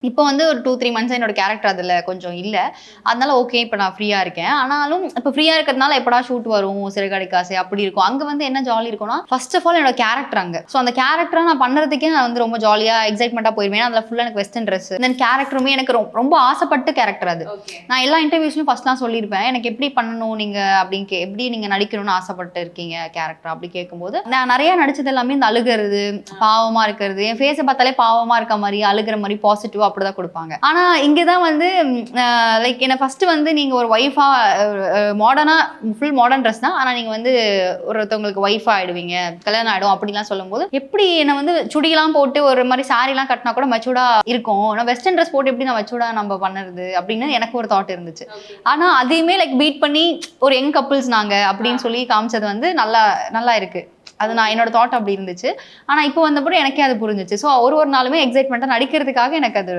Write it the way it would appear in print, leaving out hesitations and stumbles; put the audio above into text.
இப்போ வந்து ஒரு 2-3 மந்த்ஸா என்னோட கேரக்டர் அதுல கொஞ்சம் இல்ல. அதனால ஓகே இப்ப நான் ஃப்ரீயா இருக்கேன். ஆனாலும் இப்ப ஃப்ரீயா இருக்கிறதுனால எப்படா ஷூட் வரும், சிறகடிக்க ஆசை அப்படி இருக்கும். அங்க வந்து என்ன ஜாலி இருக்கும்னா, ஃபர்ஸ்ட் ஆஃப் ஆல் என்னோட கேரக்டர் அங்க. ஸோ அந்த கேரக்டர நான் பண்றதுக்கே நான் வந்து ரொம்ப ஜாலியா எக்ஸைட்மென்ட்டா போயிருவேன். அதுல ஃபுல்லா எனக்கு வெஸ்டர்ன் ட்ரெஸ். தென் கேரக்டருமே எனக்கு ரொம்ப ஆசைப்பட்ட கேரக்டர் அது. நான் எல்லா இன்டர்வியூஸ்லயும் ஃபர்ஸ்ட்லாம் சொல்லியிருப்பேன். எனக்கு எப்படி பண்ணணும் நீங்க அப்படின்னு எப்படி நீங்க நடிக்கணும்னு ஆசைப்பட்டு இருக்கீங்க கேரக்டர் அப்படி கேட்கும்போது, நான் நெறைய நடிச்சது எல்லாமே இந்த அழுகுறது, பாவமா இருக்கிறது, என் ஃபேஸ பார்த்தாலே பாவமா இருக்க மாரி, அழுகுற மாரி பாசிட்டிவா அப்படிதான் குடுப்பாங்க. ஆனா இங்க தான் வந்து லைக் என்ன ஃபர்ஸ்ட் வந்து நீங்க ஒரு ஒய்ஃபா மாடர்னா ஃபுல் மாடர்ன் ட்ரெஸ் தான். ஆனா நீங்க வந்து ஒருத்தவங்களுக்கு ஒய்ஃபா ஆயிடுவீங்க, கல்யாணம் ஆயிடும் அப்படிலாம் சொல்லும்போது, எப்படி என்ன வந்து சுடிலாம் போட்டு ஒரு மாதிரி சாரிலாம் கட்டினா கூட மெச்சூர்டா இருக்கும். நான் வெஸ்டர்ன் ட்ரெஸ் போட்டு எப்படி நான் மெச்சூர்டா நம்ம பண்ணுறது அப்படின்னு எனக்கு ஒரு தாட் இருந்துச்சு. ஆனா அதையுமே லைக் பீட் பண்ணி ஒரு யங் கப்புள்ஸ் நாங்க அப்படின்னு சொல்லி காமிச்சது வந்து நல்லா நல்லா இருக்கு. அது நான் என்னோட தாட் அப்படி இருந்துச்சு. ஆனா இப்போ வந்தப்பறம் எனக்கே அது புரிஞ்சிச்சு. ஸோ ஒரு நாளுமே எக்ஸைட்மெண்ட்டா நடிக்கிறதுக்காக எனக்கு அது